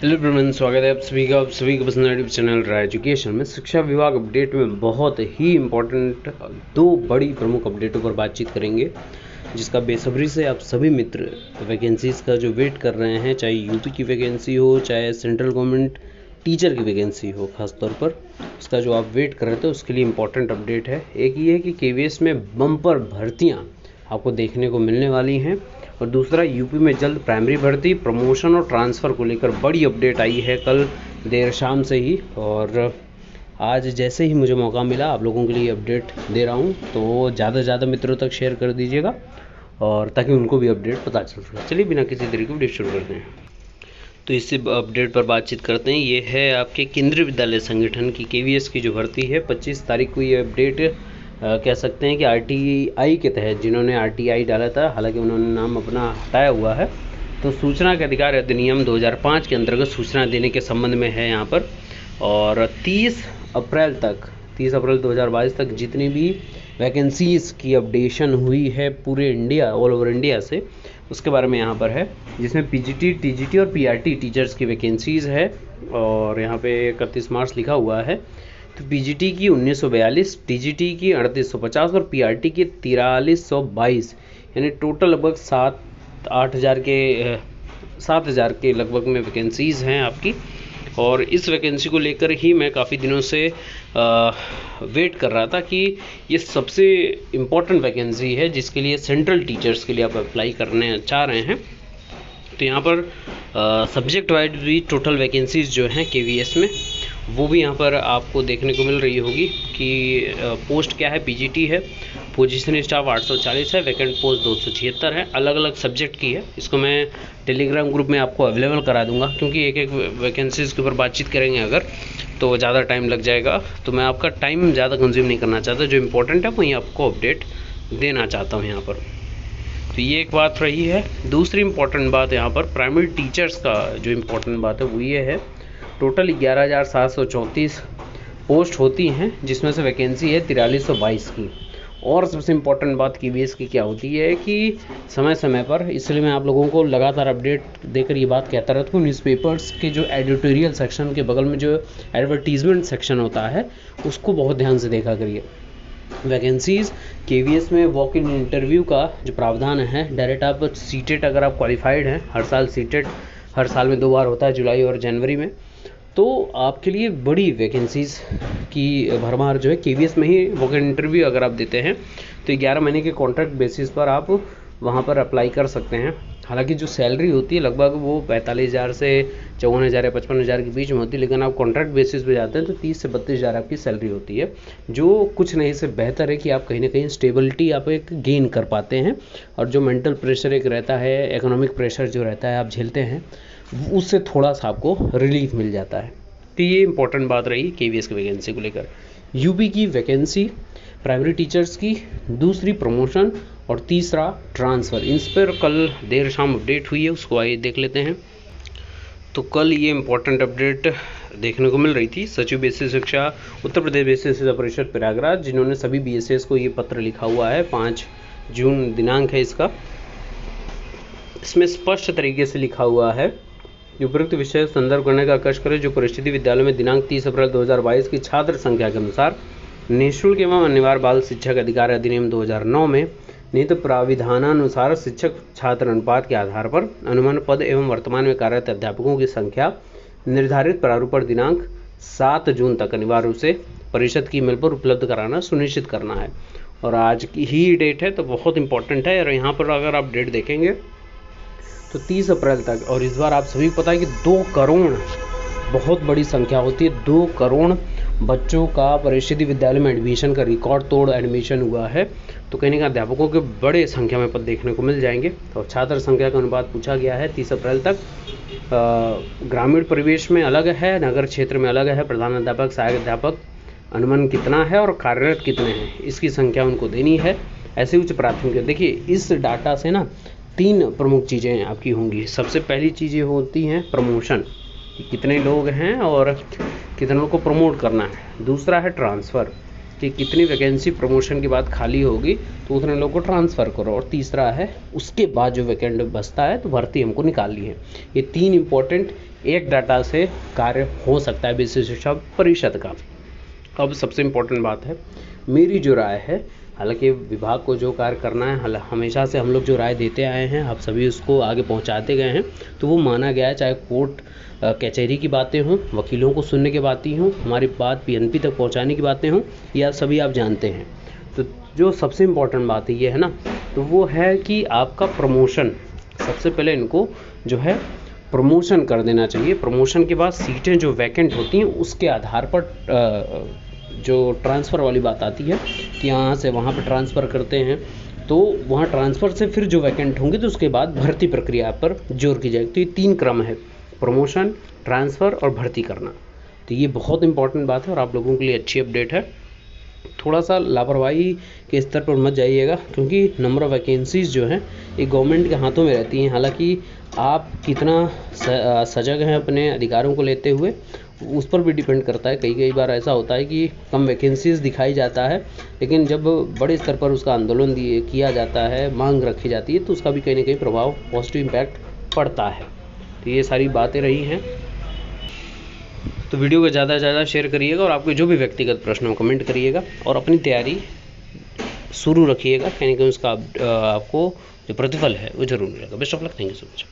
Hello everyone, स्वागत है आप सभी का पसंद यूट्यूब चैनल राय एजुकेशन में। शिक्षा विभाग अपडेट में बहुत ही इम्पोर्टेंट दो बड़ी प्रमुख अपडेटों पर बातचीत करेंगे, जिसका बेसब्री से आप सभी मित्र वैकेंसीज़ का जो वेट कर रहे हैं, चाहे यूपी की वैकेंसी हो चाहे सेंट्रल गवर्नमेंट टीचर की वैकेंसी हो, खासतौर पर उसका जो आप वेट कर रहे थे उसके लिए इम्पोर्टेंट अपडेट है। एक ये है कि केवीएस में बम्पर भर्तियाँ आपको देखने को मिलने वाली हैं, और दूसरा यूपी में जल्द प्राइमरी भर्ती, प्रमोशन और ट्रांसफ़र को लेकर बड़ी अपडेट आई है कल देर शाम से ही। और आज जैसे ही मुझे मौका मिला आप लोगों के लिए अपडेट दे रहा हूँ, तो ज़्यादा से ज़्यादा मित्रों तक शेयर कर दीजिएगा और ताकि उनको भी अपडेट पता चल सके। चलिए बिना किसी देरी के वीडियो शुरू करते हैं। तो इसी अपडेट पर बातचीत करते हैं। ये है आपके केंद्रीय विद्यालय संगठन की केवीएस की जो भर्ती है, 25 तारीख को ये अपडेट कह सकते हैं कि आरटीआई के तहत जिन्होंने आरटीआई डाला था, हालांकि उन्होंने नाम अपना हटाया हुआ है, तो सूचना के अधिकार अधिनियम 2005 के अंतर्गत सूचना देने के संबंध में है यहाँ पर। और 30 अप्रैल 2022 तक जितनी भी वैकेंसीज़ की अपडेशन हुई है पूरे इंडिया, ऑल ओवर इंडिया से, उसके बारे में यहाँ पर है, जिसमें पीजीटी, टीजीटी और पीआरटी टीचर्स की वैकेंसीज़ है। और यहाँ पे 31 मार्च लिखा हुआ है। तो पीजीटी की 1942, टीजीटी की 3850 और पीआरटी की 4322, यानी टोटल लगभग 7,000 के लगभग में वैकेंसीज़ हैं आपकी। और इस वैकेंसी को लेकर ही मैं काफ़ी दिनों से वेट कर रहा था कि ये सबसे इम्पोर्टेंट वैकेंसी है जिसके लिए सेंट्रल टीचर्स के लिए आप अप्लाई करने चाह रहे हैं। तो यहाँ पर सब्जेक्ट वाइज भी टोटल वैकेंसीज़ जो हैं केवीएस में, वो भी यहाँ पर आपको देखने को मिल रही होगी कि पोस्ट क्या है। पीजीटी है, पोजीशन स्टाफ 840 है, वैकेंट पोस्ट 276 है, अलग अलग सब्जेक्ट की है। इसको मैं टेलीग्राम ग्रुप में आपको अवेलेबल करा दूंगा, क्योंकि एक एक वैकेंसीज़ के ऊपर बातचीत करेंगे अगर तो ज़्यादा टाइम लग जाएगा। तो मैं आपका टाइम ज़्यादा कंज्यूम नहीं करना चाहता, जो इम्पोर्टेंट है वहीं आपको अपडेट देना चाहता हूँ यहाँ पर। तो ये एक बात रही है। दूसरी इम्पोर्टेंट बात यहाँ पर प्राइमरी टीचर्स का जो इम्पोर्टेंट बात है वो ये है, टोटल 11,734 पोस्ट होती हैं, जिसमें से वैकेंसी है 4322 की। और सबसे इम्पोर्टेंट बात केवीएस की क्या होती है कि समय समय पर, इसलिए मैं आप लोगों को लगातार अपडेट देकर ये बात कहता रहता हूँ, न्यूज़पेपर्स के जो एडिटोरियल सेक्शन के बगल में जो एडवर्टीजमेंट सेक्शन होता है उसको बहुत ध्यान से देखा करिए। वैकेंसीज़ केवीएस में वॉक इन इंटरव्यू का जो प्रावधान है, डायरेक्ट आप सीटेट अगर आप क्वालिफाइड हैं, हर साल सीटेट हर साल में 2 बार होता है, जुलाई और जनवरी में, तो आपके लिए बड़ी वैकेंसीज़ की भरमार जो है केवीएस में ही। वॉक इन इंटरव्यू अगर आप देते हैं तो 11 महीने के कॉन्ट्रैक्ट बेसिस पर आप वहाँ पर अप्लाई कर सकते हैं। हालांकि जो सैलरी होती है लगभग वो 45,000 से 54,000 या 55,000 के बीच में होती है, लेकिन आप कॉन्ट्रैक्ट बेसिस पे जाते हैं तो 30 से 32,000 आपकी सैलरी होती है, जो कुछ नहीं से बेहतर है कि आप कहीं ना कहीं स्टेबिलिटी आप एक गेन कर पाते हैं। और जो मेंटल प्रेशर एक रहता है, इकोनॉमिक प्रेशर जो रहता है आप झेलते हैं, उससे थोड़ा सा आपको रिलीफ मिल जाता है। तो ये इंपॉर्टेंट बात रही केवीएस की वैकेंसी को लेकर। यूपी की वैकेंसी प्राइमरी टीचर्स की, दूसरी प्रमोशन और तीसरा ट्रांसफ़र, इन पर कल देर शाम अपडेट हुई है, उसको आइए देख लेते हैं। तो कल ये इम्पोर्टेंट अपडेट देखने को मिल रही थी। सचिव बेसिक शिक्षा, उत्तर प्रदेश बेसिक शिक्षा परिषद प्रयागराज, जिन्होंने सभी बीएसएस को ये पत्र लिखा हुआ है, 5 जून दिनांक है इसका। इसमें स्पष्ट तरीके से लिखा हुआ है, उपयुक्त विषय संदर्भ करने का कष्ट करें जो परिस्थिति विद्यालय में दिनांक 30 अप्रैल 2022 की छात्र संख्या के अनुसार निःशुल्क एवं अनिवार्य बाल शिक्षक अधिकार अधिनियम 2009 में निहित प्राविधानानुसार शिक्षक छात्र अनुपात के आधार पर अनुमान पद एवं वर्तमान में कार्यरत अध्यापकों की संख्या निर्धारित प्रारूप पर दिनांक 7 जून तक अनिवार्य रूप से परिषद की ईमेल पर उपलब्ध कराना सुनिश्चित करना है। और आज की ही डेट है, तो बहुत इंपॉर्टेंट है। और यहाँ पर अगर आप डेट देखेंगे तो 30 अप्रैल तक, और इस बार आप सभी को पता है कि 2 करोड़ बहुत बड़ी संख्या होती है, 2 करोड़ बच्चों का परिषदीय विद्यालय में एडमिशन का रिकॉर्ड तोड़ एडमिशन हुआ है। तो कहीं ना कहीं अध्यापकों के बड़े संख्या में पद देखने को मिल जाएंगे। तो छात्र संख्या का अनुपात पूछा गया है 30 अप्रैल तक। ग्रामीण परिवेश में अलग है, नगर क्षेत्र में अलग है, प्रधान अध्यापक, सहायक अध्यापक अनुमान कितना है और कार्यरत कितने हैं, इसकी संख्या उनको देनी है। ऐसे उच्च प्राथमिक, देखिए इस डाटा से ना 3 प्रमुख चीज़ें आपकी होंगी। सबसे पहली चीज़ें होती हैं प्रमोशन, कितने लोग हैं और कितनों को प्रमोट करना है। दूसरा है ट्रांसफ़र, कि कितनी वैकेंसी प्रमोशन के बाद खाली होगी तो उतने लोगों को ट्रांसफ़र करो, और तीसरा है उसके बाद जो वैकेंट बचता है तो भर्ती हमको निकालनी है। ये 3 इम्पोर्टेंट एक डाटा से कार्य हो सकता है विशेष शिक्षा परिषद का। अब सबसे इम्पोर्टेंट बात है, मेरी जो राय है, हालांकि विभाग को जो कार्य करना है हमेशा से हम लोग जो राय देते आए हैं, आप सभी उसको आगे पहुंचाते गए हैं, तो वो माना गया है। चाहे कोर्ट कचहरी की बातें हों, वकीलों को सुनने की बातें हों, हमारी बात पीएनपी तक पहुंचाने की बातें हों, या सभी आप जानते हैं। तो जो सबसे इम्पोर्टेंट बात ये है ना, तो वो है कि आपका प्रमोशन, सबसे पहले इनको जो है प्रमोशन कर देना चाहिए। प्रमोशन के बाद सीटें जो वैकेंट होती हैं उसके आधार पर जो ट्रांसफ़र वाली बात आती है कि यहाँ से वहाँ पर ट्रांसफ़र करते हैं, तो वहाँ ट्रांसफ़र से फिर जो वैकेंट होंगे तो उसके बाद भर्ती प्रक्रिया पर जोर की जाएगी। तो ये 3 क्रम है, प्रमोशन, ट्रांसफ़र और भर्ती करना। तो ये बहुत इंपॉर्टेंट बात है और आप लोगों के लिए अच्छी अपडेट है। थोड़ा सा लापरवाही के स्तर पर मत जाइएगा, क्योंकि नंबर ऑफ़ वैकेंसीज़ जो हैं ये गवर्नमेंट के हाथों में रहती हैं। हालांकि आप कितना सजग हैं अपने अधिकारों को लेते हुए, उस पर भी डिपेंड करता है। कई बार ऐसा होता है कि कम वैकेंसीज़ दिखाई जाता है, लेकिन जब बड़े स्तर पर उसका आंदोलन किया जाता है, मांग रखी जाती है, तो उसका भी कहीं ना कहीं प्रभाव, पॉजिटिव इम्पैक्ट पड़ता है। तो ये सारी बातें रही हैं। तो वीडियो को ज़्यादा से ज़्यादा शेयर करिएगा और आपके जो भी व्यक्तिगत प्रश्न हो कमेंट करिएगा, और अपनी तैयारी शुरू रखिएगा, कहीं ना कहीं उसका आपको जो प्रतिफल है वो जरूर मिलेगा। Best of luck, thank you so much.